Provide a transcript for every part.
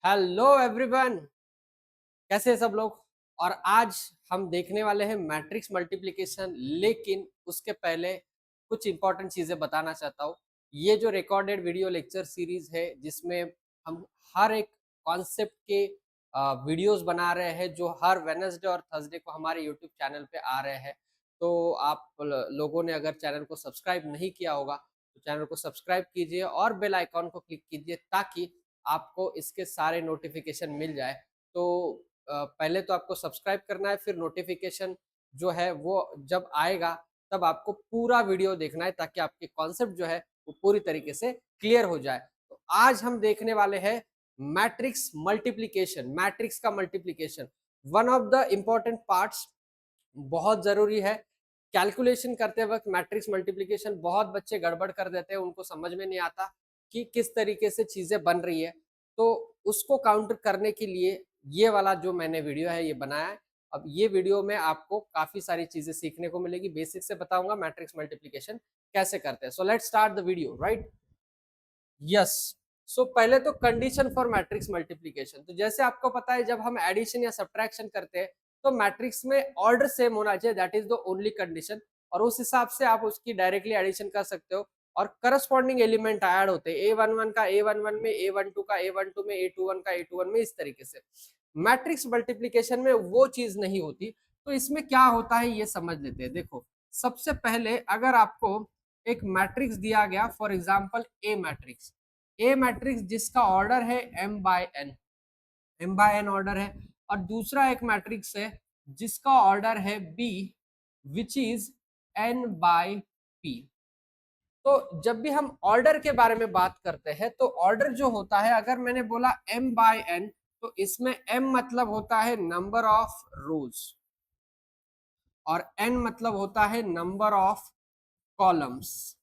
Hello everyone, कैसे हैं सब लोग। और आज हम देखने वाले हैं मैट्रिक्स मल्टीप्लिकेशन। लेकिन उसके पहले कुछ इंपॉर्टेंट चीजें बताना चाहता हूँ। ये जो रिकॉर्डेड वीडियो लेक्चर सीरीज है जिसमें हम हर एक कॉन्सेप्ट के वीडियोस बना रहे हैं जो हर वेडनेसडे और थर्सडे को हमारे यूट्यूब चैनल पे आ रहे हैं। तो आप लोगों ने अगर चैनल को सब्सक्राइब नहीं किया होगा तो चैनल को सब्सक्राइब कीजिए और बेल आइकॉन को क्लिक कीजिए ताकि आपको इसके सारे नोटिफिकेशन मिल जाए। तो पहले तो आपको सब्सक्राइब करना है, फिर नोटिफिकेशन जो है वो जब आएगा तब आपको पूरा वीडियो देखना है ताकि आपके कॉन्सेप्ट जो है वो पूरी तरीके से क्लियर हो जाए। तो आज हम देखने वाले हैं मैट्रिक्स मल्टीप्लिकेशन, मैट्रिक्स का multiplication one of the important parts, बहुत जरूरी है। कैलकुलेशन करते वक्त मैट्रिक्स मल्टीप्लिकेशन बहुत बच्चे गड़बड़ कर देते हैं, उनको समझ में नहीं आता कि किस तरीके से चीजें बन रही है। तो उसको काउंटर करने के लिए ये वाला जो मैंने वीडियो है ये बनाया है। अब ये वीडियो में आपको काफी सारी चीजें सीखने को मिलेगी। बेसिक से बताऊंगा मैट्रिक्स मल्टीप्लिकेशन कैसे करते हैं। So let's start the video, right. Yes. So पहले तो कंडीशन फॉर मैट्रिक्स मल्टीप्लिकेशन, तो जैसे आपको पता है जब हम एडिशन या सब्ट्रैक्शन करते हैं तो मैट्रिक्स में ऑर्डर सेम होना चाहिए, that is the only condition. और उस हिसाब से आप उसकी डायरेक्टली एडिशन कर सकते हो और करस्पॉन्डिंग एलिमेंट ऐड होते हैं, A11 का A11 में, A12 का A12 में, A21 का A21 में, इस तरीके से। मैट्रिक्स मल्टीप्लिकेशन में वो चीज नहीं होती। तो इसमें क्या होता है ये समझ लेते हैं। देखो, सबसे पहले अगर आपको एक मैट्रिक्स दिया गया, फॉर एग्जांपल ए मैट्रिक्स जिसका ऑर्डर है m/n ऑर्डर है, और दूसरा एक मैट्रिक्स है जिसका ऑर्डर है b विच इज n/p। तो जब भी हम ऑर्डर के बारे में बात करते हैं तो ऑर्डर जो होता है, अगर मैंने बोला m/n तो इसमें m मतलब होता है नंबर ऑफ रोज और n मतलब होता है number of columns.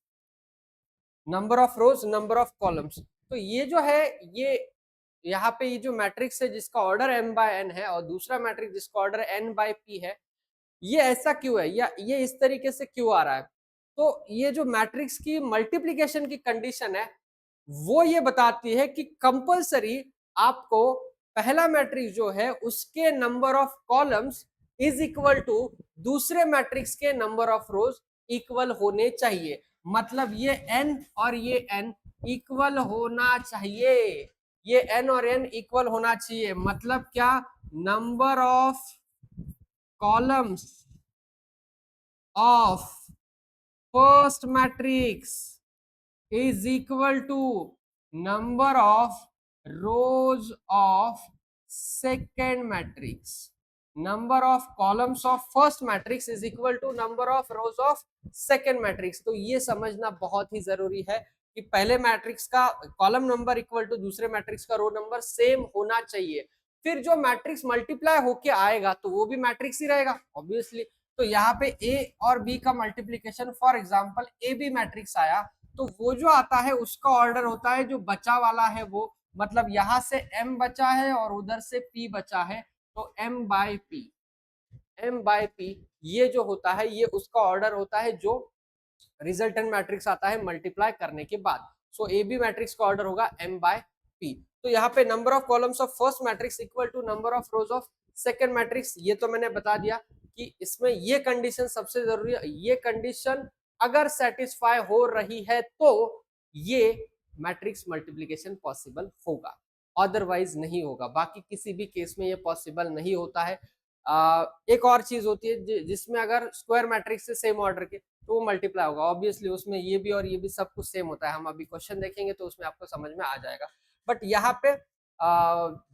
Number of rose, number of columns. तो ये जो है, ये यहाँ पे ये जो मैट्रिक्स है जिसका ऑर्डर m/n है और दूसरा मैट्रिक्स जिसका ऑर्डर n/p है, ये ऐसा क्यों है या ये इस तरीके से क्यों आ रहा है। तो ये जो मैट्रिक्स की मल्टीप्लिकेशन की कंडीशन है वो ये बताती है कि कंपलसरी आपको पहला मैट्रिक्स जो है उसके number of columns is equal to दूसरे मैट्रिक्स के नंबर ऑफ रोज इक्वल होने चाहिए। मतलब ये n और ये n इक्वल होना चाहिए, ये n और n इक्वल होना चाहिए। मतलब क्या, number of columns of first matrix is equal to number of rows of second matrix. Number of columns of first matrix is equal to number of rows of second matrix। तो ये समझना बहुत ही जरूरी है कि पहले मैट्रिक्स का column number equal to दूसरे मैट्रिक्स का रो नंबर सेम होना चाहिए। फिर जो मैट्रिक्स मल्टीप्लाई होके आएगा तो वो भी मैट्रिक्स ही रहेगा ऑब्वियसली। तो यहाँ पे ए और बी का multiplication, for example A B matrix आया तो वो जो आता है उसका ऑर्डर होता है जो बचा वाला है वो, मतलब यहां से m बचा है और उधर से p बचा है तो m/p ये जो होता है ये उसका ऑर्डर होता है जो रिजल्टेंट मैट्रिक्स आता है मल्टीप्लाई करने के बाद। सो ए बी मैट्रिक्स का ऑर्डर होगा m/p। तो यहाँ पे number of columns of first matrix equal to number of rows of second matrix, ये तो मैंने बता दिया कि इसमें ये कंडीशन सबसे जरूरी है। ये कंडीशन अगर सेटिस्फाई हो रही है तो ये मैट्रिक्स मल्टीप्लिकेशन पॉसिबल होगा, अदरवाइज नहीं होगा। बाकी किसी भी केस में ये पॉसिबल नहीं होता है। एक और चीज होती है जिसमें अगर स्क्वायर मैट्रिक्स से सेम ऑर्डर के तो वो मल्टीप्लाई होगा, ऑब्वियसली उसमें ये भी और ये भी सब कुछ सेम होता है। हम अभी क्वेश्चन देखेंगे तो उसमें आपको समझ में आ जाएगा। बट यहाँ पे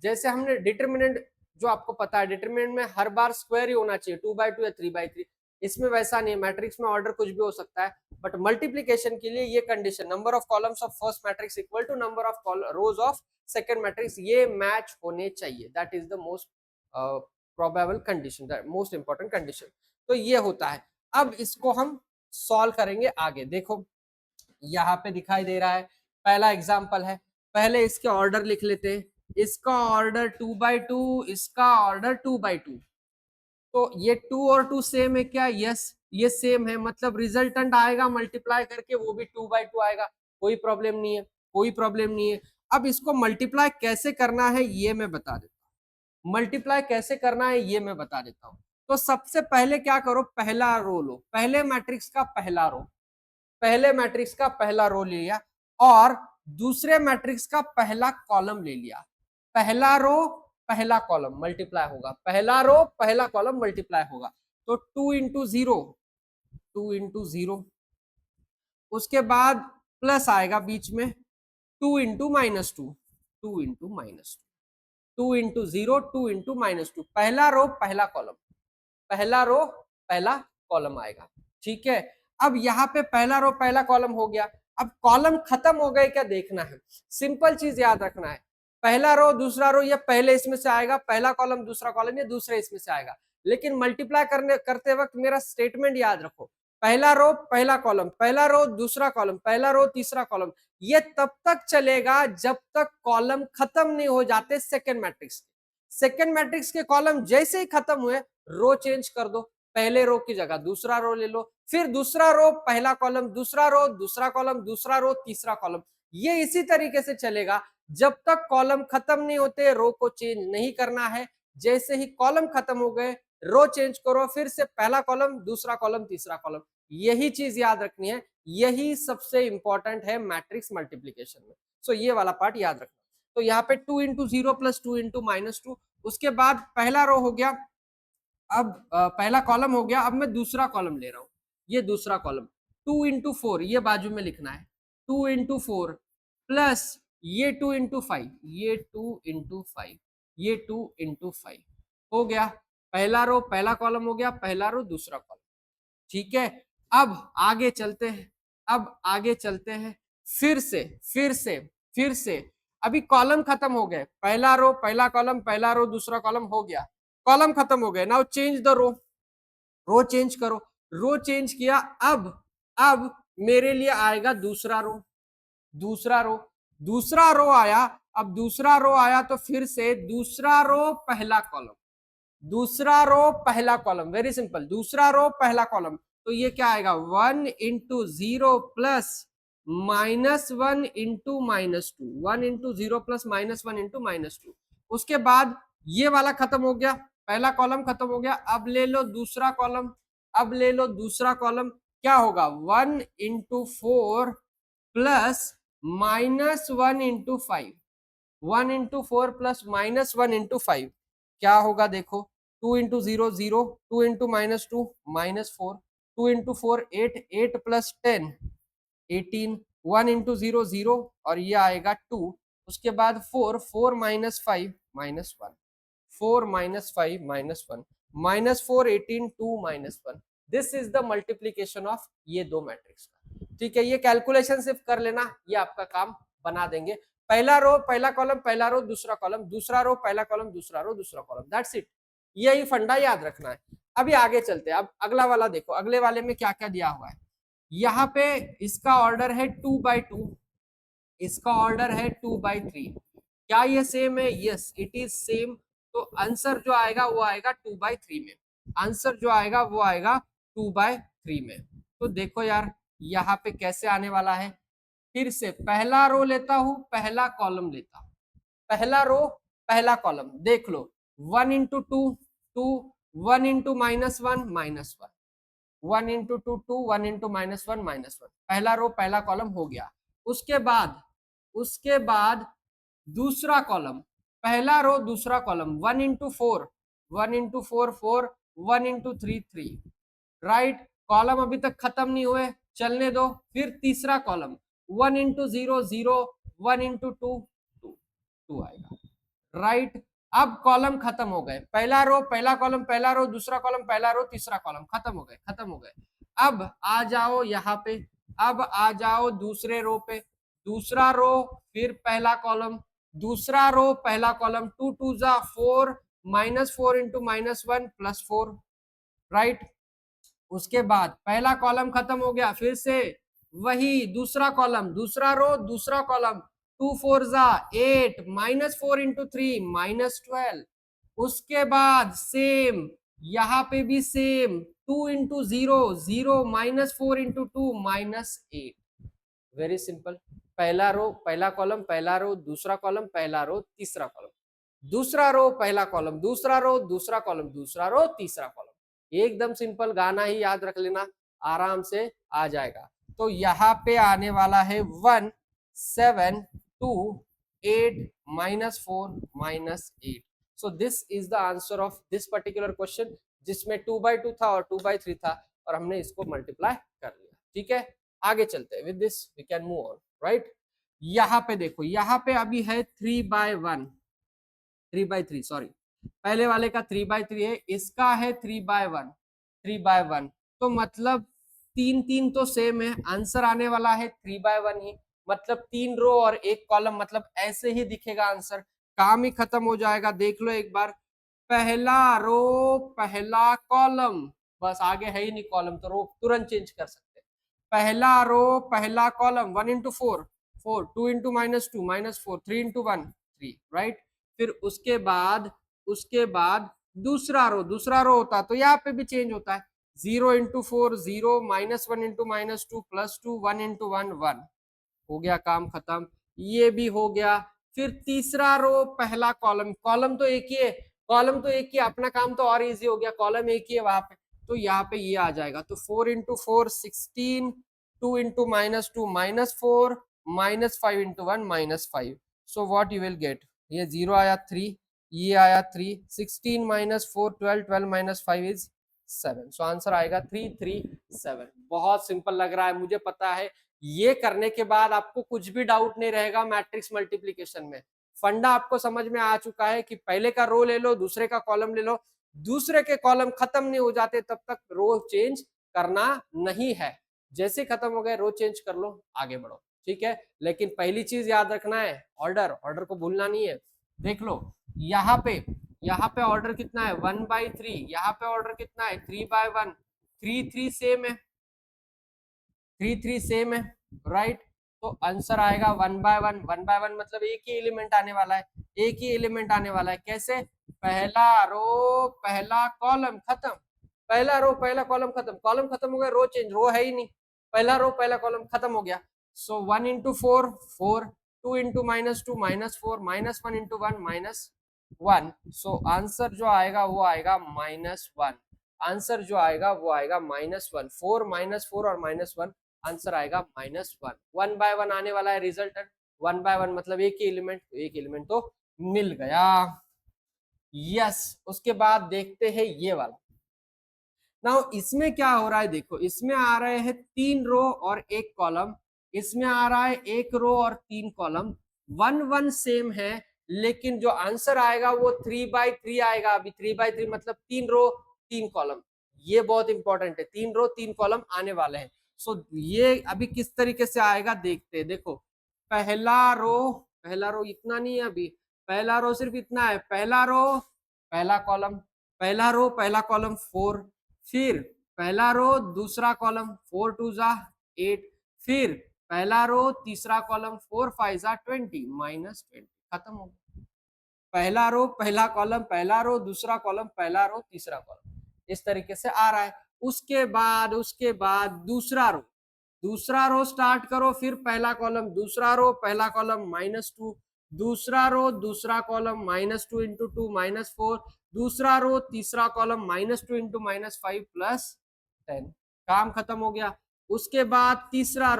जैसे हमने डिटर्मिनेंट, जो आपको पता है डिटर्मिनेंट में हर बार स्क्वायर ही होना चाहिए, 2/2 या 3/3। इसमें वैसा नहीं है, मैट्रिक्स में ऑर्डर कुछ भी हो सकता है। बट मल्टीप्लीकेशन के लिए ये condition, number of columns of first matrix equal to number of rows of second matrix, ये मैच होने चाहिए। That is the most probable condition, that most important condition. तो ये होता है। अब इसको हम सॉल्व करेंगे आगे। देखो यहाँ पे दिखाई दे रहा है पहला एग्जाम्पल है, पहले इसके ऑर्डर लिख लेते हैं। इसका ऑर्डर 2/2, इसका ऑर्डर 2/2। तो ये 2 और 2 सेम है क्या? यस, ये सेम है, मतलब रिजल्टेंट आएगा मल्टीप्लाई करके वो भी 2/2 आएगा। कोई प्रॉब्लम नहीं है, कोई प्रॉब्लम नहीं है। अब इसको मल्टीप्लाई कैसे करना है ये मैं बता देता हूँ, मल्टीप्लाई कैसे करना है ये मैं बता देता हूँ। तो सबसे पहले क्या करो, पहला रो लो, पहले मैट्रिक्स का पहला रो, पहले मैट्रिक्स का पहला रो ले लिया और दूसरे मैट्रिक्स का पहला कॉलम ले लिया। पहला रो पहला कॉलम मल्टीप्लाई होगा, पहला रो पहला कॉलम मल्टीप्लाई होगा। तो 2 इंटू 0, 2 इंटू 0, उसके बाद प्लस आएगा बीच में 2 into minus 2, 2 into minus 2, 2 into 0, 2 into minus 2, पहला रो पहला कॉलम, पहला रो पहला कॉलम आएगा। ठीक है, अब यहाँ पे पहला रो पहला कॉलम हो गया। अब कॉलम खत्म हो गए क्या देखना है, सिंपल चीज याद रखना है, पहला रो दूसरा रो ये पहले इसमें से आएगा, पहला कॉलम दूसरा कॉलम ये दूसरे इसमें से आएगा। लेकिन मल्टीप्लाई करते वक्त मेरा स्टेटमेंट याद रखो, पहला रो पहला कॉलम, पहला रो दूसरा कॉलम, पहला रो तीसरा कॉलम, ये तब तक चलेगा जब तक कॉलम खत्म नहीं हो जाते सेकेंड मैट्रिक्स। सेकेंड मैट्रिक्स के कॉलम जैसे ही खत्म हुए रो चेंज कर दो, पहले रो की जगह दूसरा रो ले लो, फिर दूसरा रो पहला कॉलम, दूसरा रो दूसरा कॉलम, दूसरा रो तीसरा कॉलम। ये इसी तरीके से चलेगा जब तक कॉलम खत्म नहीं होते, रो को चेंज नहीं करना है। जैसे ही कॉलम खत्म हो गए रो चेंज करो, फिर से पहला कॉलम दूसरा कॉलम तीसरा कॉलम। यही चीज याद रखनी है, यही सबसे इंपॉर्टेंट है मैट्रिक्स मल्टीप्लीकेशन में। सो ये वाला पार्ट याद रखना। तो यहाँ पे 2 इंटू 0 प्लस 2 इंटू माइनस 2, उसके बाद पहला रो हो गया, अब पहला कॉलम हो गया, अब मैं दूसरा कॉलम ले रहा हूं, ये दूसरा कॉलम 2 इंटू 4 ये बाजू में लिखना है, 2 इंटू 4 प्लस ये 2 इंटू 5, ये 2 इंटू 5, ये 2 इंटू 5 हो गया। पहला रो पहला कॉलम हो गया, पहला रो दूसरा कॉलम। ठीक है, अब आगे चलते हैं, अब आगे चलते हैं, फिर से अभी कॉलम खत्म हो गए, पहला रो पहला कॉलम, पहला रो दूसरा कॉलम हो गया, कॉलम खत्म हो गए। Now change the row, row change करो, रो चेंज किया। अब मेरे लिए आएगा दूसरा रो, दूसरा रो, दूसरा रो आया। अब दूसरा रो आया तो फिर से दूसरा रो पहला कॉलम, दूसरा रो पहला कॉलम, वेरी सिंपल, दूसरा रो पहला कॉलम। तो ये क्या आएगा 1 into 0 plus -1 into -2, 1 into 0 plus -1 into -2। उसके बाद ये वाला खत्म हो गया, पहला कॉलम खत्म हो गया। अब ले लो दूसरा कॉलम, अब ले लो दूसरा कॉलम, क्या होगा 1 into 4 plus -1 into 5, 1 into 4 plus -1 into 5 क्या होगा देखो, 2 into 0 0, 2 into -2 -4, 2 into 4 8, 8 plus 10 18, 1 into 0 0 और ये आएगा 2। उसके बाद 4, 4 minus 5 -1, 4 minus 5 -1, -4 18 2 -1। This is the multiplication of ये दो मैट्रिक्स का। ठीक है, ये कैलकुलेशन सिर्फ कर लेना, ये आपका काम बना देंगे। पहला रो पहला कॉलम, पहला रो दूसरा कॉलम, दूसरा रो पहला कॉलम, दूसरा रो दूसरा कॉलम, दैट्स इट। यही फंडा याद रखना है। अभी आगे चलते हैं, अब अगला वाला देखो, अगले वाले में क्या क्या दिया हुआ है। यहाँ पे इसका ऑर्डर है 2/2, इसका ऑर्डर है 2/3। क्या ये सेम है? Yes it is same. तो आंसर जो आएगा वो आएगा 2/3 में, आंसर जो आएगा वो आएगा 2/3 में। तो देखो यार यहाँ पे कैसे आने वाला है, फिर से पहला रो लेता हूं, पहला कॉलम लेता हूं, पहला रो पहला कॉलम, देख लो 1 इंटू 2 2, 1 इंटू -1 -1, 1 इंटू 2 2, 1 इंटू -1 -1, पहला रो पहला कॉलम हो गया। उसके बाद दूसरा कॉलम, पहला रो दूसरा column 1 into 4, 1 into 4 4, 1 into 3 3, right. Column अभी तक खत्म नहीं हुए, चलने दो। फिर तीसरा कॉलम 1 इंटू 0 0, 1 इंटू 2 2 2 आएगा, राइट। अब कॉलम खत्म हो गए, पहला रो पहला कॉलम, पहला रो दूसरा कॉलम, पहला रो तीसरा कॉलम, खत्म हो गए, खत्म हो गए। अब आ जाओ यहाँ पे, अब आ जाओ दूसरे रो पे, दूसरा रो फिर पहला कॉलम, दूसरा रो पहला कॉलम, 2 2 जा 4, -4 इंटू -1 +4, राइट। उसके बाद पहला कॉलम खत्म हो गया, फिर से वही दूसरा कॉलम, दूसरा रो दूसरा कॉलम, 2 4 जा 8, -4 इंटू 3 -12। उसके बाद सेम यहाँ पे भी same 2 into 0 0, -4 into 2 -8। Very simple, पहला रो पहला कॉलम, पहला रो दूसरा कॉलम, पहला रो तीसरा कॉलम, दूसरा रो पहला कॉलम, दूसरा रो दूसरा कॉलम, दूसरा रो तीसरा कॉलम। एकदम सिंपल, गाना ही याद रख लेना, आराम से आ जाएगा। तो यहाँ पे आने वाला है 1 7 2 8 -4 -8। So this is the answer of this particular question, जिसमें 2/2 था और 2/3 था, और हमने इसको मल्टीप्लाई कर लिया। ठीक है, आगे चलते हैं। With this we can move on, right. यहाँ पे देखो, यहाँ पे अभी है 3/1, 3/3 सॉरी, पहले वाले का 3/3 है, इसका है 3/1, 3/1। तो मतलब 3 तो सेम है, आंसर आने वाला है 3/1 ही, मतलब 3 रो और 1 कॉलम, मतलब ऐसे ही दिखेगा आंसर, काम ही खत्म हो जाएगा। देख लो एक बार, पहला रो पहला कॉलम, बस आगे है ही नहीं कॉलम, तो रो तुरंत चेंज कर सकते हैं। पहला रो पहला कॉलम, 1 × 4 4, 2 × -2 -4, 3 × 1 3, राइट। फिर उसके बाद दूसरा रो होता तो यहाँ पे भी चेंज होता है, 0 × 4 0, -1 × -2 +2, 1 × 1 1, हो गया काम खत्म, ये भी हो गया। फिर तीसरा रो पहला कॉलम, कॉलम तो एक ही है, कॉलम तो एक ही, अपना काम तो और इजी हो गया, कॉलम एक ही है वहां पे, तो यहाँ पे ये आ जाएगा। तो 4 × 4 16, 2 × -2 -4, -5 × 1 -5। So what you will get, ये 0 आया 3, ये आया 3, 16 -4 12, 12 -5 इज 7। सो आंसर आएगा 3 3 7। बहुत सिंपल लग रहा है, मुझे पता है। ये करने के बाद आपको कुछ भी डाउट नहीं रहेगा मैट्रिक्स मल्टीप्लिकेशन में, फंडा आपको समझ में आ चुका है कि पहले का रो ले लो, दूसरे का कॉलम ले लो, दूसरे के कॉलम खत्म नहीं हो जाते तब तक रो चेंज करना नहीं है, जैसे खत्म हो गए रो चेंज कर लो, आगे बढ़ो। ठीक है, लेकिन पहली चीज याद रखना है, ऑर्डर, ऑर्डर को भूलना नहीं है। देख लो यहाँ पे ऑर्डर कितना है 1/3, यहाँ पे ऑर्डर कितना है 3/1, 3 3 सेम है, 3 3 सेम है, राइट। तो आंसर आएगा 1/1, 1/1 मतलब एक ही एलिमेंट आने वाला है, एक ही एलिमेंट आने वाला है। कैसे, पहला रो पहला कॉलम खत्म, पहला रो पहला कॉलम खत्म, कॉलम खत्म हो गया, रो चेंज, रो है ही नहीं, पहला रो पहला कॉलम खत्म हो गया। सो 1 × 4 4, 2 × -2 -4, -1 × 1 -1। सो आंसर जो आएगा वो आएगा -1, आंसर जो आएगा वो आएगा -1, 4 -4 और -1, आंसर आएगा -1। 1/1 आने वाला है रिजल्टेंट, 1/1 मतलब एक ही एलिमेंट, एक एलिमेंट तो मिल गया। यस, उसके बाद देखते हैं ये वाला। नाउ इसमें क्या हो रहा है, देखो इसमें आ रहे हैं 3 रो और 1 कॉलम, इसमें आ रहा है 1 रो और 3 कॉलम, 1 1 सेम है, लेकिन जो आंसर आएगा वो 3/3 आएगा। अभी 3/3 मतलब 3 रो 3 कॉलम, ये बहुत इंपॉर्टेंट है, 3 रो 3 कॉलम आने वाले हैं। सो ये अभी किस तरीके से आएगा देखते हैं। देखो पहला रो इतना नहीं है, अभी पहला रो सिर्फ इतना है, पहला रो पहला कॉलम, पहला रो पहला कॉलम 4, फिर पहला रो दूसरा कॉलम 4 2 जा 8, फिर पहला रो तीसरा कॉलम 4 5 जा 20 -20, खत्म हो गया। पहला रो पहला कॉलम, पहला रो दूसरा कॉलम, पहला रो तीसरा कॉलम, इस तरीके से आ रहा है। उसके बाद दूसरा रो स्टार्ट करो, फिर पहला कॉलम दूसरा रो पहला कॉलम -2, दूसरा रो दूसरा कॉलम -2 × 2 -4, दूसरा रो तीसरा कॉलम -2 × -5 +10, काम खत्म हो गया। उसके बाद तीसरा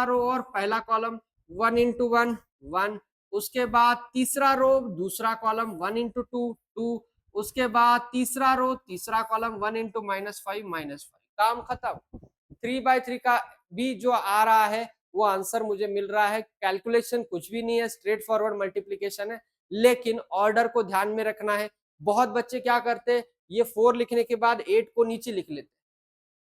रो और पहला कॉलम 1 × 1 1, उसके बाद तीसरा रो दूसरा कॉलम 1 × 2 2, उसके बाद तीसरा रो तीसरा कॉलम 1 × -5 -5, काम खत्म। 3/3 का भी जो आ रहा है वो आंसर मुझे मिल रहा है, कैलकुलेशन कुछ भी नहीं है, स्ट्रेट फॉरवर्ड मल्टीप्लीकेशन है, लेकिन ऑर्डर को ध्यान में रखना है। बहुत बच्चे क्या करते हैं, ये 4 लिखने के बाद 8 को नीचे लिख लेते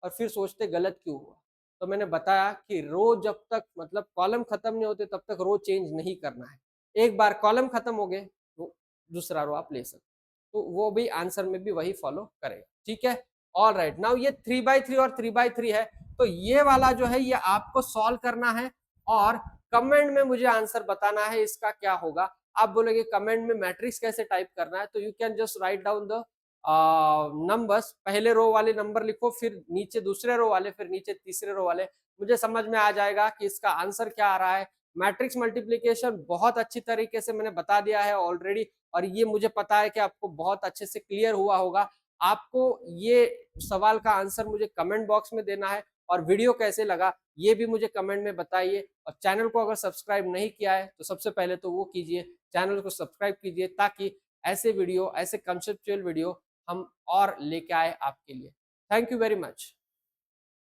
और फिर सोचते गलत क्यों हुआ। तो मैंने बताया कि रो जब तक मतलब कॉलम खत्म नहीं होते तब तक रो चेंज नहीं करना है, एक बार कॉलम खत्म हो गए तो दूसरा रो आप ले सकते, तो वो भी आंसर में भी वही फॉलो करेगा। ठीक है, ऑल राइट। नाउ ये 3/3 और 3/3 है, तो ये वाला जो है ये आपको सॉल्व करना है और कमेंट में मुझे आंसर बताना है इसका क्या होगा। आप बोलोगे कमेंट में मैट्रिक्स कैसे टाइप करना है, तो you can just write down the numbers, पहले रो वाले नंबर लिखो, फिर नीचे दूसरे रो वाले, फिर नीचे तीसरे रो वाले, मुझे समझ में आ जाएगा कि इसका आंसर क्या आ रहा है। मैट्रिक्स मल्टीप्लिकेशन बहुत अच्छी तरीके से मैंने बता दिया है ऑलरेडी, और ये मुझे पता है कि आपको बहुत अच्छे से क्लियर हुआ होगा। आपको ये सवाल का आंसर मुझे कमेंट बॉक्स में देना है, और वीडियो कैसे लगा ये भी मुझे कमेंट में बताइए। और चैनल को अगर सब्सक्राइब नहीं किया है तो सबसे पहले तो वो कीजिए, चैनल को सब्सक्राइब कीजिए, ताकि ऐसे वीडियो, ऐसे कंसेप्चुअल वीडियो हम और लेके आए आपके लिए। Thank you very much.